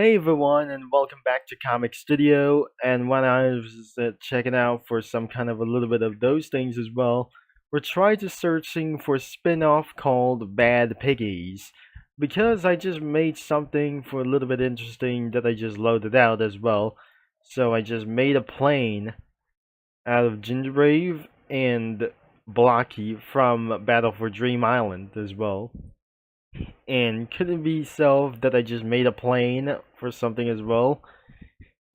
Hey everyone, and welcome back to Comic Studio. And when I was checking out for some kind of a little bit of those things as well, we're trying to searching for a spin-off called Bad Piggies. Because I just made something for a little bit interesting that I just loaded out as well. So I just made a plane out of Gingerbrave and Blocky from Battle for Dream Island as well. And could it be self that I just made a plane for something as well?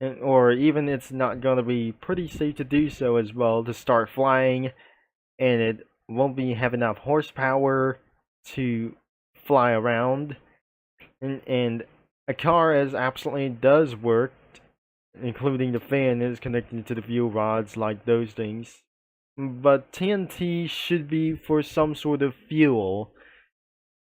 Or even it's not going to be pretty safe to do so as well to start flying, and it won't be have enough horsepower to fly around. And a car as absolutely does work, including the fan is connected to the fuel rods like those things. But TNT should be for some sort of fuel.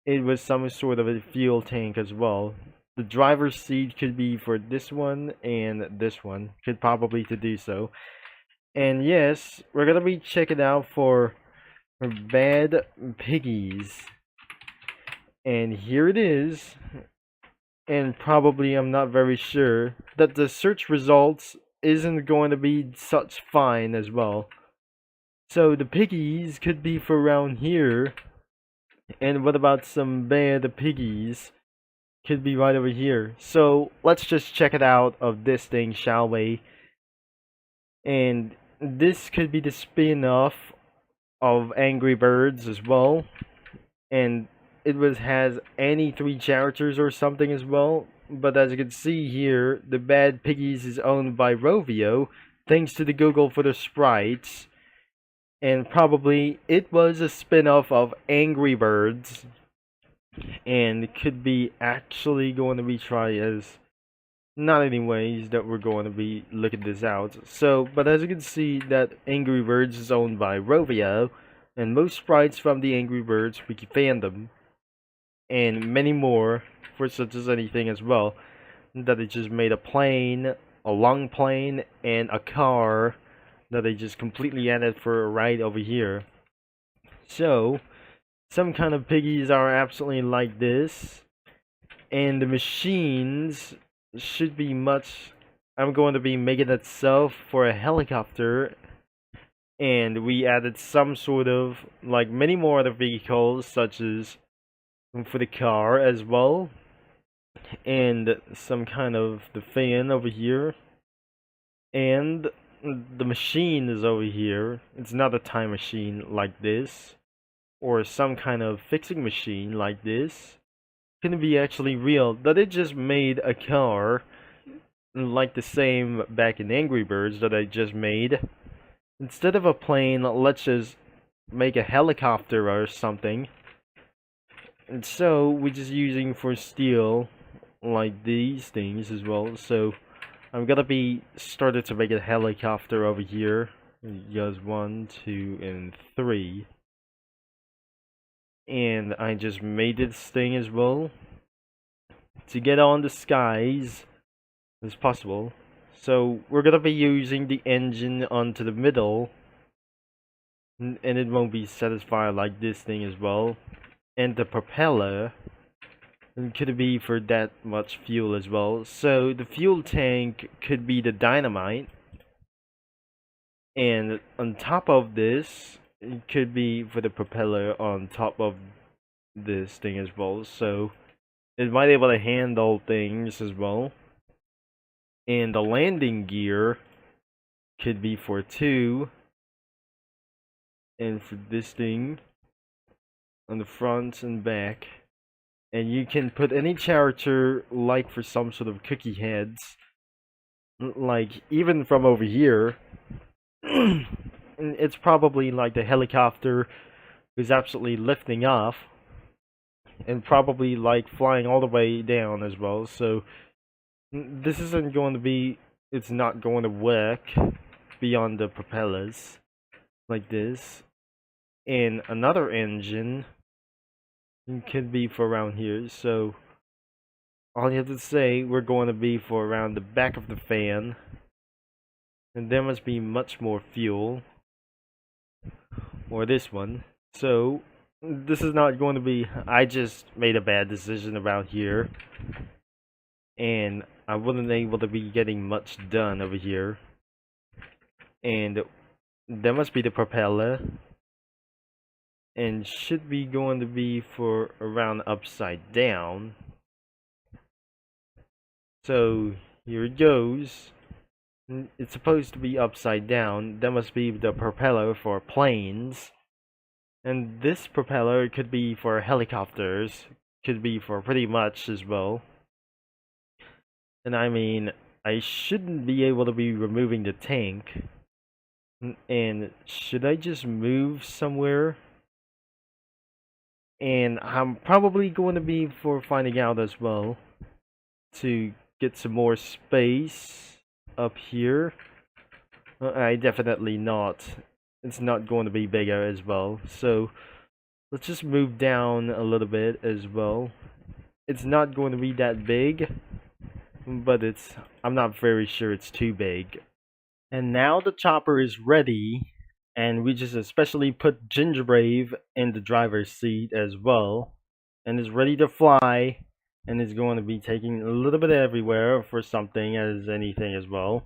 It was some sort of a fuel tank as well. The driver's seat could be for this one, and this one could probably to do so. And yes, we're gonna be checking out for Bad Piggies. And here it is. And probably I'm not very sure that the search results isn't going to be such fine as well. So the piggies could be for around here. And what about some bad piggies? Could be right over here. So let's just check it out of this thing, shall we? And this could be the spin-off of Angry Birds as well. And it has any three characters or something as well. But as you can see here, the Bad Piggies is owned by Rovio, thanks to the Google for the sprites. And probably it was a spin-off of Angry Birds, and could be actually going to be tried as not anyways that we're going to be looking this out. So but as you can see that Angry Birds is owned by Rovio, and most sprites from the Angry Birds wiki fandom, and many more for such as anything as well, that it just made a plane, a long plane, and a car that they just completely added for a ride over here. So some kind of piggies are absolutely like this, and the machines should be much. I'm going to be making itself for a helicopter, and we added some sort of like many more other vehicles, such as for the car as well, and some kind of the fan over here, and the machine is over here. It's not a time machine like this, or some kind of fixing machine like this. Can be actually real that it just made a car like the same back in Angry Birds that I just made. Instead of a plane, let's just make a helicopter or something. And so we're just using for steel like these things as well. So I'm gonna be started to make a helicopter over here. Just 1, 2, and 3. And I just made this thing as well to get on the skies as possible. So we're gonna be using the engine onto the middle, and it won't be satisfied like this thing as well. And the propeller, and could be for that much fuel as well. So the fuel tank could be the dynamite, and on top of this, it could be for the propeller on top of this thing as well. So it might be able to handle things as well. And the landing gear could be for 2, and for this thing on the front and back. And you can put any character like for some sort of cookie heads, like even from over here. It's probably like the helicopter is absolutely lifting off, and probably like flying all the way down as well. So this isn't going to be, it's not going to work beyond the propellers like this. And another engine could be for around here. So all you have to say, we're going to be for around the back of the fan, and there must be much more fuel, or this one. So this is not going to be, I just made a bad decision about here, and I wasn't able to be getting much done over here. And that must be the propeller, and should be going to be for around upside down. So here it goes. It's supposed to be upside down. That must be the propeller for planes. And this propeller could be for helicopters, could be for pretty much as well. And I mean, I shouldn't be able to be removing the tank. And should I just move somewhere? And I'm probably going to be for finding out as well to get some more space up here. I definitely not. It's not going to be bigger as well. So let's just move down a little bit as well. It's not going to be that big, but I'm not very sure it's too big. And now the chopper is ready, and we just especially put Gingerbrave in the driver's seat as well, and is ready to fly, and is going to be taking a little bit everywhere for something as anything as well.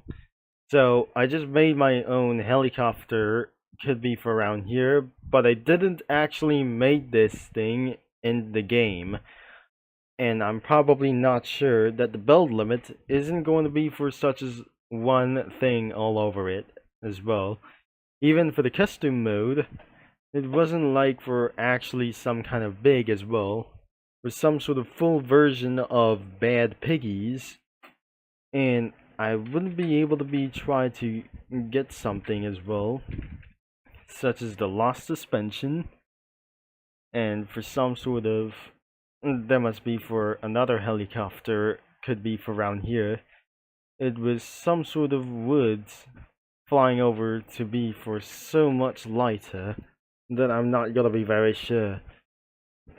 So I just made my own helicopter, could be for around here, but I didn't actually make this thing in the game. And I'm probably not sure that the build limit isn't going to be for such as one thing all over it as well. Even for the custom mode, it wasn't like for actually some kind of big as well. For some sort of full version of Bad Piggies, and I wouldn't be able to be try to get something as well, such as the lost suspension, and for some sort of, that must be for another helicopter, could be for around here. It was some sort of woods flying over to be for so much lighter that I'm not gonna be very sure.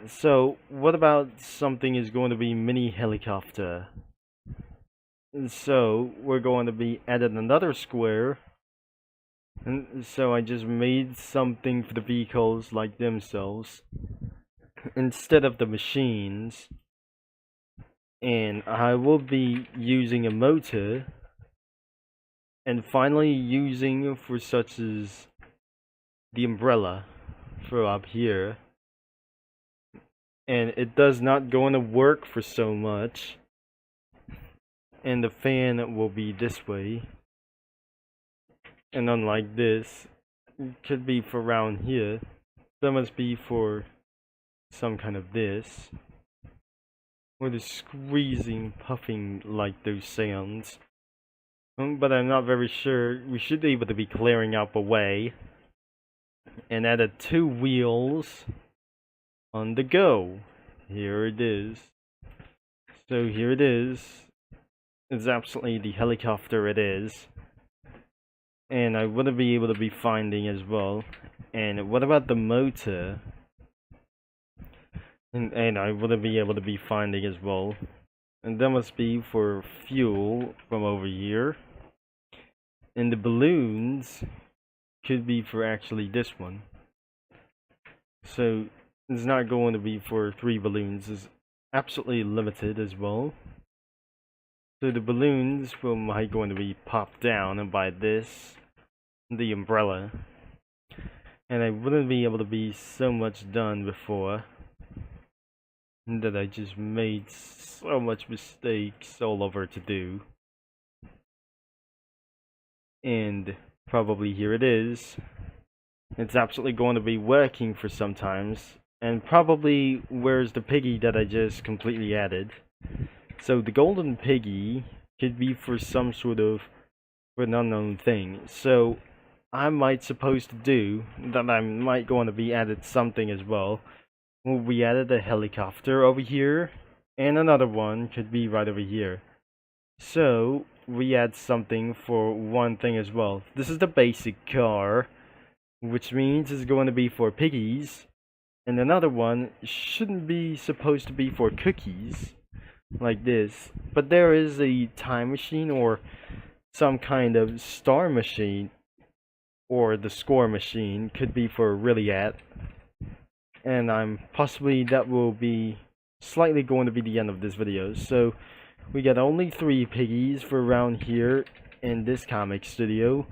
So what about something is going to be mini helicopter? So we're going to be added another square, and so I just made something for the vehicles like themselves instead of the machines. And I will be using a motor, and finally using for such as the umbrella for up here. And it does not going to work for so much, and the fan will be this way, and unlike this, it could be for around here. That must be for some kind of this, or the squeezing, puffing like those sounds. But I'm not very sure. We should be able to be clearing up a way, and added 2 wheels on the go. Here it is. So here it is. It's absolutely the helicopter it is. And I wouldn't be able to be finding as well. And what about the motor? And I wouldn't be able to be finding as well. And that must be for fuel from over here. And the balloons could be for actually this one. So it's not going to be for 3 balloons. It's absolutely limited as well. So the balloons might going to be popped down, and by this, the umbrella. And I wouldn't be able to be so much done before, that I just made so much mistakes all over to do. And probably here it is. It's absolutely going to be working for sometimes. And probably where's the piggy that I just completely added. So the golden piggy could be for some sort of for an unknown thing. So I might supposed to do that I might going to be added something as well. We added a helicopter over here, and another one could be right over here. So we add something for one thing as well. This is the basic car, which means it's going to be for piggies, and another one shouldn't be supposed to be for cookies, like this. But there is a time machine or some kind of star machine, or the score machine could be for really at. And I'm possibly that will be slightly going to be the end of this video. So We got only 3 piggies for around here in this comic studio.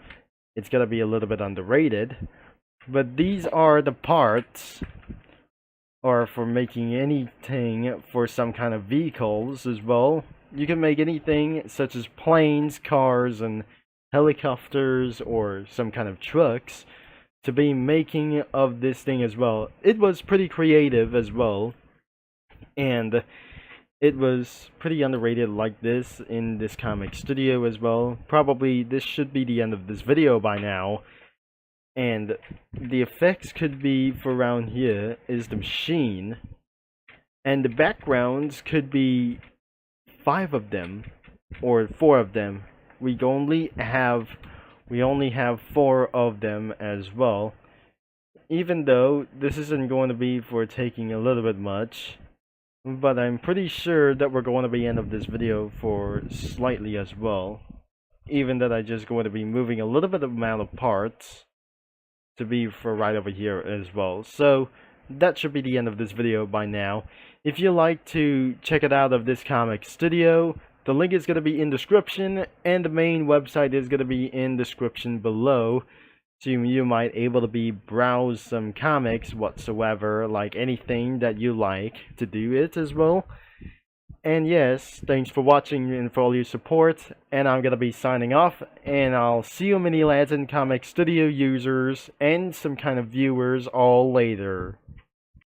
It's gonna be a little bit underrated, but these are the parts, or for making anything for some kind of vehicles as well. You can make anything such as planes, cars, and helicopters, or some kind of trucks to be making of this thing as well. It was pretty creative as well, and it was pretty underrated like this in this comic studio as well. Probably this should be the end of this video by now. And the effects could be for around here is the machine. And the backgrounds could be 5 of them or 4 of them. We only have 4 of them as well. Even though this isn't going to be for taking a little bit much, but I'm pretty sure that we're going to be end of this video for slightly as well. Even that I just going to be moving a little bit of amount of parts to be for right over here as well. So that should be the end of this video by now. If you like to check it out of this comic studio, the link is going to be in description, and the main website is going to be in description below. So you might able to be browse some comics whatsoever, like anything that you like to do it as well. And yes, thanks for watching and for all your support, and I'm gonna be signing off, and I'll see you mini lads and comic studio users and some kind of viewers all later.